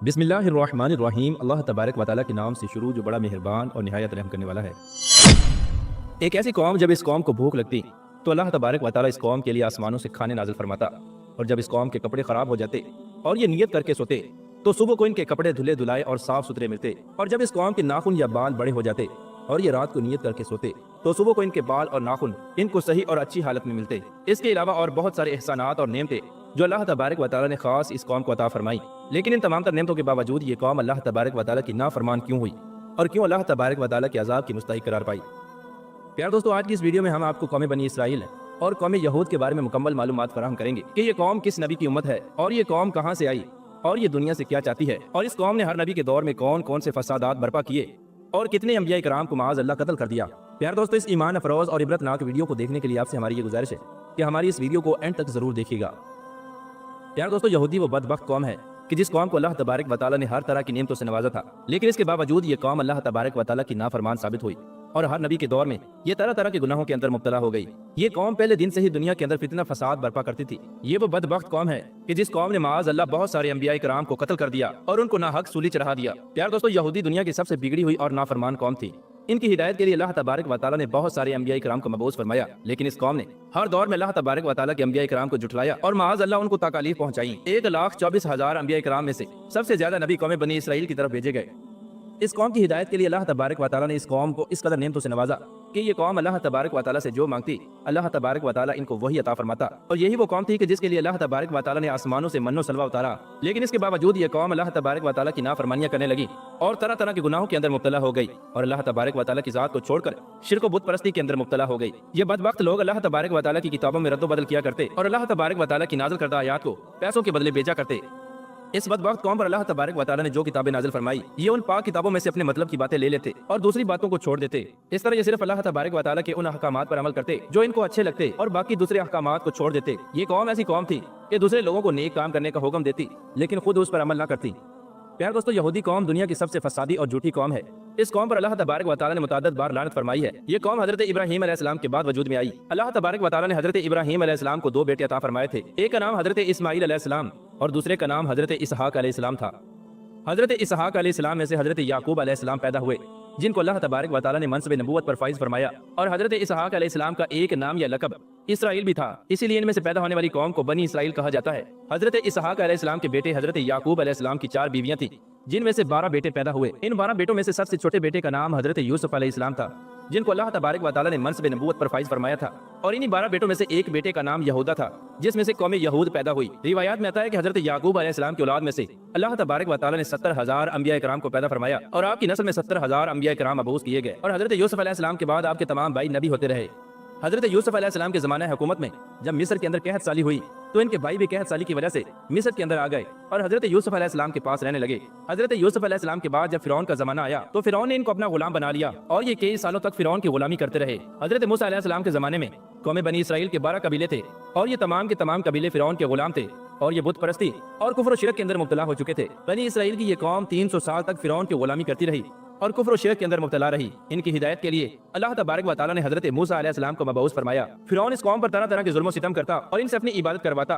بسم اللہ الرحمن الرحیم۔ اللہ تبارک و تعالیٰ کے نام سے شروع جو بڑا مہربان اور نہایت رحم کرنے والا ہے۔ ایک ایسی قوم جب اس قوم کو بھوک لگتی تو اللہ تبارک و تعالیٰ اس قوم کے لیے آسمانوں سے کھانے نازل فرماتا، اور جب اس قوم کے کپڑے خراب ہو جاتے اور یہ نیت کر کے سوتے تو صبح کو ان کے کپڑے دھلے دھلائے اور صاف ستھرے ملتے، اور جب اس قوم کے ناخن یا بال بڑے ہو جاتے اور یہ رات کو نیت کر کے سوتے تو صبح کو ان کے بال اور ناخن ان کو صحیح اور اچھی حالت میں ملتے۔ اس کے علاوہ اور بہت سارے احسانات اور نعمتیں جو اللہ تبارک و تعالیٰ نے خاص اس قوم کو عطا فرمائی، لیکن ان تمام تر نعمتوں کے باوجود یہ قوم اللہ تبارک و تعالیٰ کی نافرمان کیوں ہوئی اور کیوں اللہ تبارک و تعالیٰ کے عذاب کی مستحق قرار پائی؟ پیار دوستو، آج کی اس ویڈیو میں ہم آپ کو قوم بنی اسرائیل اور قوم یہود کے بارے میں مکمل معلومات فراہم کریں گے کہ یہ قوم کس نبی کی امت ہے اور یہ قوم کہاں سے آئی اور یہ دنیا سے کیا چاہتی ہے، اور اس قوم نے ہر نبی کے دور میں کون کون سے فسادات برپا کیے اور کتنے انبیاء کرام کو معاذ اللہ قتل کر دیا۔ پیار دوستو، اس ایمان افروز اور عبرت ناک ویڈیو کو دیکھنے کے لیے آپ سے ہماری یہ گزارش ہے کہ ہماری اس ویڈیو کو اینڈ تک ضرور دیکھیے گا۔ پیار دوستو، یہودی وہ بدبخت قوم ہے کہ جس قوم کو اللہ تبارک و تعالیٰ نے ہر طرح کی نعمتوں سے نوازا تھا، لیکن اس کے باوجود یہ قوم اللہ تبارک و تعالیٰ کی نافرمان ثابت ہوئی اور ہر نبی کے دور میں یہ طرح طرح کے گناہوں کے اندر مبتلا ہو گئی۔ یہ قوم پہلے دن سے ہی دنیا کے اندر فتنہ فساد برپا کرتی تھی۔ یہ وہ بدبخت قوم ہے کہ جس قوم نے معاذ اللہ بہت سارے انبیاء کرام کو قتل کر دیا اور ان کو ناحق سولی چڑھا دیا۔ پیار دوستو، یہودی دنیا کی سب سے بگڑی ہوئی اور نافرمان قوم تھی۔ ان کی ہدایت کے لیے اللہ تبارک و تعالیٰ نے بہت سارے انبیاء کرام کو مبعوث فرمایا، لیکن اس قوم نے ہر دور میں اللہ تبارک و تعالیٰ کے انبیاء کرام کو جھٹلایا اور معاذ اللہ ان کو تکالیف پہنچائی۔ 1,24,000 انبیاء کرام میں سے سب سے زیادہ نبی قوم بنی اسرائیل کی طرف بھیجے گئے۔ اس قوم کی ہدایت کے لیے اللہ تبارک و تعالیٰ نے اس قوم کو اس قدر نعمتوں سے نوازا کہ یہ قوم اللہ تبارک و تعالیٰ سے جو مانگتی اللہ تبارک و تعالیٰ ان کو وہی عطا فرماتا، اور یہی وہ قوم تھی کہ جس کے لیے اللہ تبارک و تعالیٰ نے آسمانوں سے من و سلوہ اتارا، لیکن اس کے باوجود یہ قوم اللہ تبارک و تعالیٰ کی نافرمانیاں کرنے لگی اور طرح طرح کے گناہوں کے اندر مبتلا ہو گئی اور اللہ تبارک و تعالیٰ کی ذات کو چھوڑ کر شرک و بت پرستی کے اندر مبتلا ہو گئی۔ یہ بدبخت لوگ اللہ تبارک و تعالیٰ کی کتابوں میں رد و بدل کیا کرتے اور اللہ تبارک و تعالیٰ کی نازل کردہ آیات کو پیسوں کے بدلے بیچا کرتے۔ اس بدبخت قوم پر اللہ تبارک و تعالیٰ نے جو کتابیں نازل فرمائی، یہ ان پاک کتابوں میں سے اپنے مطلب کی باتیں لے لیتے اور دوسری باتوں کو چھوڑ دیتے۔ اس طرح یہ صرف اللہ تبارک و تعالیٰ کے ان احکامات پر عمل کرتے جو ان کو اچھے لگتے اور باقی دوسرے احکامات کو چھوڑ دیتے۔ یہ قوم ایسی قوم تھی کہ دوسرے لوگوں کو نیک کام کرنے کا حکم دیتی لیکن خود اس پر عمل نہ کرتی۔ پیار دوستو، یہودی قوم دنیا کی سب سے فسادی اور جھوٹی قوم ہے۔ اس قوم پر اللہ تبارک و تعالیٰ نے متعدد بار لعنت فرمائی ہے۔ یہ قوم حضرت ابراہیم علیہ السلام کے بعد وجود میں آئی۔ اللہ تبارک و تعالیٰ نے حضرت ابراہیم علیہ السلام کو 2 بیٹے عطا فرمائے تھے، ایک کا نام حضرت اسماعیل علیہ السلام اور دوسرے کا نام حضرت اسحاق علیہ السلام تھا۔ حضرت اسحاق علیہ السلام میں سے حضرت یعقوب علیہ السلام پیدا ہوئے جن کو اللہ تبارک و تعالیٰ نے منصب نبوت پر فائز فرمایا، اور حضرت اسحاق علیہ السلام کا ایک نام یا لقب اسرائیل بھی تھا، اسی لیے ان میں سے پیدا ہونے والی قوم کو بنی اسرائیل کہا جاتا ہے۔ حضرت اسحاق علیہ السلام کے بیٹے حضرت یعقوب علیہ السلام کی 4 بیویاں تھیں جن میں سے 12 بیٹے پیدا ہوئے۔ ان 12 بیٹوں میں سے سب سے چھوٹے بیٹے کا نام حضرت یوسف علیہ السلام تھا جن کو اللہ تبارک و تعالیٰ نے منصب نبوت پر فائز فرمایا تھا، اور انہی 12 بیٹوں میں سے ایک بیٹے کا نام یہودا تھا جس میں سے قوم یہود پیدا ہوئی۔ روایات میں آتا ہے کہ حضرت یعقوب علیہ السلام کی اولاد میں سے اللہ تبارک و تعالیٰ نے 70,000 انبیاء کرام کو پیدا فرمایا اور آپ کی نسل میں 70,000 انبیاء کرام مبعوث کیے گئے، اور حضرت یوسف علیہ السلام کے بعد آپ کے تمام بھائی نبی ہوتے رہے۔ حضرت یوسف علیہ السلام کے زمانہ حکومت میں جب مصر کے اندر قحط سالی ہوئی تو ان کے بھائی بھی قحط سالی کی وجہ سے مصر کے اندر آ گئے اور حضرت یوسف علیہ السلام کے پاس رہنے لگے۔ حضرت یوسف علیہ السلام کے بعد جب فرعون کا زمانہ آیا تو فرعون نے ان کو اپنا غلام بنا لیا اور یہ کئی سالوں تک فرعون کی غلامی کرتے رہے۔ حضرت موسیٰ علیہ السلام کے زمانے میں قوم بنی اسرائیل کے 12 قبیلے تھے اور یہ تمام کے تمام قبیلے فرعون کے غلام تھے اور یہ بت پرستی اور کفر و شرک کے اندر مبتلا ہو چکے تھے۔ بنی اسرائیل کی یہ قوم 300 سال تک فرعون کی غلامی کرتی رہی اور کفر و شرک کے اندر مبتلا رہی۔ ان کی ہدایت کے لیے اللہ تبارک و تعالیٰ نے حضرت موسیٰ علیہ السلام کو مبعوث فرمایا۔ فرعون اس قوم پر طرح طرح کے ظلم و ستم کرتا اور ان سے اپنی عبادت کرواتا،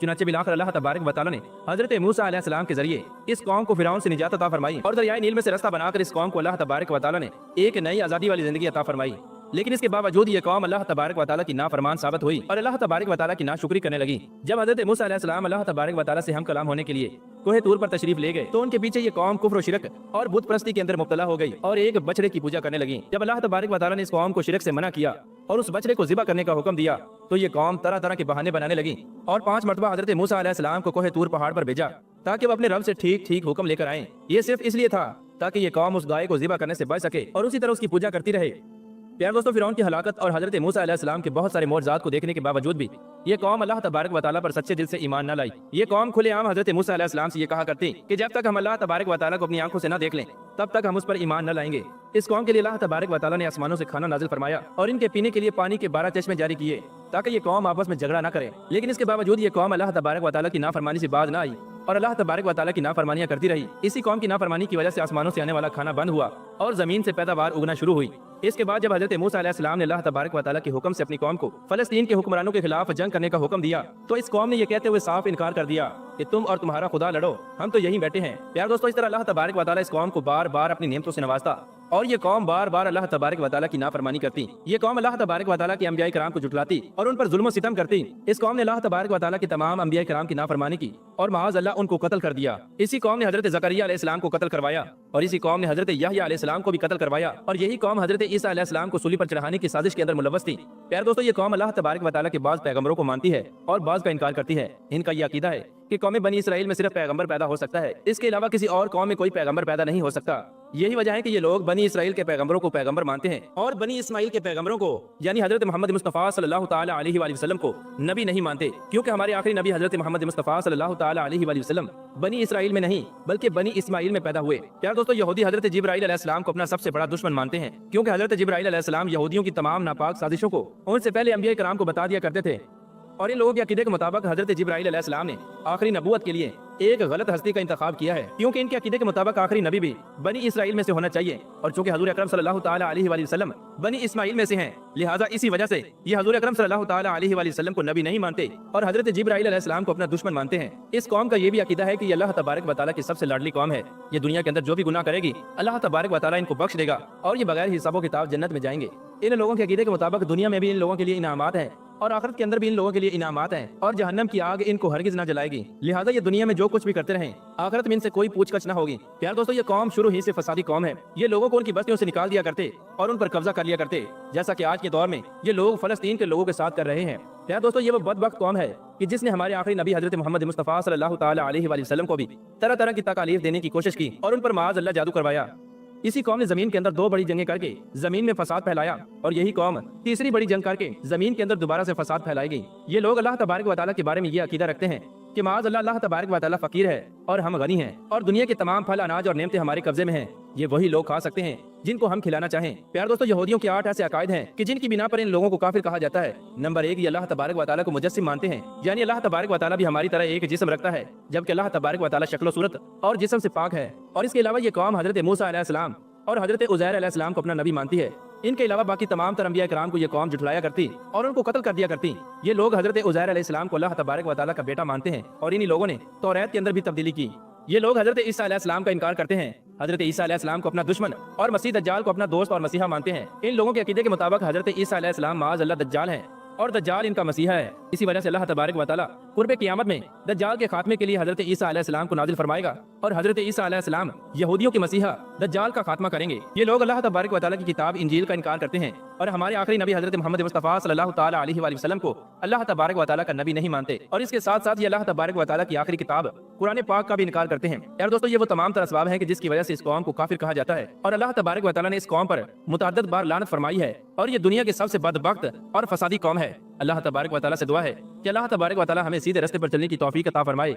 چنانچہ بالآخر اللہ تبارک و تعالیٰ نے حضرت موسیٰ علیہ السلام کے ذریعے اس قوم کو فرعون سے نجات عطا فرمائی اور دریائے نیل میں سے رستہ بنا کر اس قوم کو اللہ تبارک و تعالیٰ نے ایک نئی آزادی والی زندگی عطا فرمائی۔ لیکن اس کے باوجود یہ قوم اللہ تبارک و تعالیٰ کی نافرمان ثابت ہوئی اور اللہ تبارک و تعالیٰ کی ناشکری کرنے لگی۔ جب حضرت موسیٰ علیہ السلام اللہ تبارک و تعالیٰ سے ہم کلام ہونے کے لیے کوہ طور پر تشریف لے گئے تو ان کے پیچھے یہ قوم کفر و شرک اور بت پرستی کے اندر مبتلا ہو گئی اور ایک بچڑے کی پوجا کرنے لگی۔ جب اللہ تبارک و تعالیٰ نے اس قوم کو شرک سے منع کیا اور اس بچڑے کو ذبح کرنے کا حکم دیا تو یہ قوم طرح طرح کے بہانے بنانے لگی اور 5 مرتبہ حضرت موسیٰ علیہ السلام کو کوہ طور پہاڑ پر بھیجا تاکہ وہ اپنے رب سے ٹھیک ٹھیک حکم لے کر آئیں۔ یہ صرف اس لیے تھا تاکہ یہ قوم اس گائے کو ذبح کرنے سے بچ سکے اور اسی طرح اس کی پوجا کرتی رہے۔ پیار دوستو، فرعون کی ہلاکت اور حضرت موسیٰ علیہ السلام کے بہت سارے معجزات کو دیکھنے کے باوجود بھی یہ قوم اللہ تبارک و تعالیٰ پر سچے دل سے ایمان نہ لائی۔ یہ قوم کھلے عام حضرت موسیٰ علیہ السلام سے یہ کہا کرتی کہ جب تک ہم اللہ تبارک و تعالیٰ کو اپنی آنکھوں سے نہ دیکھ لیں تب تک ہم اس پر ایمان نہ لائیں گے۔ اس قوم کے لیے اللہ تبارک و تعالیٰ نے آسمانوں سے کھانا نازل فرمایا اور ان کے پینے کے لیے پانی کے 12 چشمے جاری کیے تاکہ یہ قوم آپس میں جھگڑا نہ کرے، لیکن اس کے باوجود یہ قوم اللہ تبارک و تعالیٰ کی نافرمانی سے باز نہ آئی اور اللہ تبارک و تعالیٰ کی نافرمانیاں کرتی رہی۔ اسی قوم کی نافرمانی کی وجہ سے آسمانوں سے آنے والا کھانا بند ہوا اور زمین سے پیداوار اگنا شروع ہوئی۔ اس کے بعد جب حضرت موسیٰ علیہ السلام نے اللہ تبارک و تعالیٰ کے حکم سے اپنی قوم کو فلسطین کے حکمرانوں کے خلاف جنگ کرنے کا حکم دیا تو اس قوم نے یہ کہتے ہوئے صاف انکار کر دیا کہ تم اور تمہارا خدا لڑو، ہم تو یہیں بیٹھے ہیں۔ پیار دوستو، اس طرح اللہ تبارک و تعالیٰ اس قوم کو بار بار اپنی نعمتوں سے نوازتا اور یہ قوم بار بار اللہ تبارک و تعالیٰ کی نافرمانی کرتی۔ یہ قوم اللہ تبارک و تعالیٰ کے انبیاء کرام کو جھٹلاتی اور ان پر ظلم و ستم کرتی۔ اس قوم نے اللہ تبارک و تعالیٰ کے تمام انبیاء کرام کی نافرمانی کی اور معاذ اللہ ان کو قتل کر دیا۔ اسی قوم نے حضرت زکریا علیہ السلام کو قتل کروایا اور اسی قوم نے حضرت یحییٰ علیہ السلام کو بھی قتل کروایا اور یہی قوم حضرت عیسیٰ علیہ السلام کو سولی پر چڑھانے کی سازش کے اندر ملوث تھی۔ پیار دوستو، یہ قوم اللہ تبارک و تعالیٰ کے بعض پیغمبروں کو مانتی ہے اور بعض کا انکار کرتی ہے۔ ان کا یہ عقیدہ ہے کہ قوم بنی اسرائیل میں صرف پیغمبر پیدا ہو سکتا ہے، اس کے علاوہ کسی اور قوم میں کوئی پیغمبر پیدا نہیں ہو سکتا۔ یہی وجہ ہے کہ یہ لوگ بنی اسرائیل کے پیغمبروں کو پیغمبر مانتے ہیں اور بنی اسماعیل کے پیغمبروں کو یعنی حضرت محمد مصطفیٰ صلی اللہ تعالی علیہ وآلہ وسلم کو نبی نہیں مانتے، کیونکہ ہمارے آخری نبی حضرت محمد مصطفیٰ صلی اللہ تعالی علیہ وآلہ وسلم بنی اسرائیل میں نہیں بلکہ بنی اسماعیل میں پیدا ہوئے۔ پیار دوستو، یہودی حضرت جبرائیل علیہ السلام کو اپنا سب سے بڑا دشمن مانتے ہیں، کیونکہ حضرت جبرائیل علیہ السلام یہودیوں کی تمام ناپاک سازشوں کو ان سے پہلے انبیاء کرام کو بتا دیا کرتے تھے، اور ان لوگوں کے عقیدے کے مطابق حضرت جبرائیل علیہ السلام نے آخری نبوت کے لیے ایک غلط ہستی کا انتخاب کیا ہے، کیونکہ ان کے عقیدے کے مطابق آخری نبی بھی بنی اسرائیل میں سے ہونا چاہیے، اور چونکہ حضور اکرم صلی اللہ تعالی علیہ وآلہ وسلم بنی اسماعیل میں سے ہیں، لہٰذا اسی وجہ سے یہ حضور اکرم صلی اللہ تعالی علیہ وآلہ وسلم کو نبی نہیں مانتے اور حضرت جبرائیل علیہ السلام کو اپنا دشمن مانتے ہیں۔ اس قوم کا یہ بھی عقیدہ ہے کہ یہ اللہ تبارک و تعالیٰ کی سب سے لاڈلی قوم ہے، یہ دنیا کے اندر جو بھی گناہ کرے گی اللہ تبارک و تعالیٰ ان کو بخش دے گا اور یہ بغیر حساب و کتاب جنت میں جائیں گے۔ ان لوگوں کے عقیدے کے مطابق دنیا میں بھی ان لوگوں کے لیے انعامات ہیں اور آخرت کے اندر بھی ان لوگوں کے لیے انعامات ہیں، اور جہنم کی آگ ان کو ہرگز نہ جلائے گی، لہٰذا یہ دنیا میں جو کچھ بھی کرتے رہیں آخرت میں ان سے کوئی پوچھ گچھ نہ ہوگی۔ پیار دوستو، یہ قوم شروع ہی سے فسادی قوم ہے، یہ لوگوں کو ان کی بستیوں سے نکال دیا کرتے اور ان پر قبضہ کر لیا کرتے، جیسا کہ آج کے دور میں یہ لوگ فلسطین کے لوگوں کے ساتھ کر رہے ہیں۔ پیار دوستو، یہ وہ بدبخت قوم ہے کہ جس نے ہمارے آخری نبی حضرت محمد مصطفیٰ صلی اللہ تعالی علیہ وآلہ وسلم کو بھی طرح طرح کی تکالیف دینے کی کوشش کی اور ان پر معاذ اللہ جادو کروایا۔ اسی قوم نے زمین کے اندر 2 بڑی جنگیں کر کے زمین میں فساد پھیلایا اور یہی قوم تیسری بڑی جنگ کر کے زمین کے اندر دوبارہ سے فساد پھیلائے گی۔ یہ لوگ اللہ تبارک و تعالیٰ کے بارے میں یہ عقیدہ رکھتے ہیں کہ معاذ اللہ تبارک و تعالیٰ فقیر ہے اور ہم غنی ہیں اور دنیا کے تمام پھل اناج اور نعمتیں ہمارے قبضے میں ہیں، یہ وہی لوگ کھا سکتے ہیں جن کو ہم کھلانا چاہیں۔ پیار دوستو، یہودیوں کے 8 ایسے عقائد ہیں کہ جن کی بنا پر ان لوگوں کو کافر کہا جاتا ہے۔ نمبر 1، یہ اللہ تبارک و تعالیٰ کو مجسم مانتے ہیں، یعنی اللہ تبارک و تعالیٰ بھی ہماری طرح ایک جسم رکھتا ہے جبکہ اللہ تبارک و تعالیٰ شکل و صورت اور جسم سے پاک ہے۔ اور اس کے علاوہ یہ قوم حضرت موسیٰ علیہ السلام اور حضرت عزیر علیہ السلام کو اپنا نبی مانتی ہے۔ ان کے علاوہ باقی تمام تر انبیاء کرام کو یہ قوم جھٹلایا کرتی اور ان کو قتل کر دیا کرتی۔ یہ لوگ حضرت عزیر علیہ السلام کو اللہ تبارک و تعالیٰ کا بیٹا مانتے ہیں اور انہی لوگوں نے توریت کے اندر بھی تبدیلی کی۔ یہ لوگ حضرت عیسیٰ علیہ السلام کا انکار کرتے ہیں، حضرت عیسیٰ علیہ السلام کو اپنا دشمن اور مسیح دجال کو اپنا دوست اور مسیحا مانتے ہیں۔ ان لوگوں کے عقیدے کے مطابق حضرت عیسیٰ علیہ السلام معاذ اللہ دجال ہیں اور دجال ان کا مسیحا ہے۔ اسی وجہ سے اللہ تبارک و تعالیٰ قرب قیامت میں دجال کے خاتمے کے لیے حضرت عیسیٰ علیہ السلام کو نازل فرمائے گا اور حضرت عیسیٰ علیہ السلام یہودیوں کے مسیحا دجال کا خاتمہ کریں گے۔ یہ لوگ اللہ تبارک و تعالیٰ کی کتاب انجیل کا انکار کرتے ہیں اور ہمارے آخری نبی حضرت محمد مصطفیٰ صلی اللہ تعالی علیہ وآلہ وسلم کو اللہ تبارک و تعالیٰ کا نبی نہیں مانتے، اور اس کے ساتھ ساتھ یہ اللہ تبارک و تعالیٰ کی آخری کتاب قرآن پاک کا بھی انکار کرتے ہیں۔ یار دوستو، یہ وہ تمام تر اسباب ہیں کہ جس کی وجہ سے اس قوم کو کافر کہا جاتا ہے، اور اللہ تبارک و تعالیٰ نے اس قوم پر متعدد بار لعنت فرمائی ہے اور یہ دنیا کی سب سے بدبخت اور فسادی قوم ہے۔ اللہ تبارک و تعالیٰ سے دعا ہے کہ اللہ تبارک و تعالیٰ ہمیں سیدھے راستے پر چلنے کی توفیق عطا فرمائے۔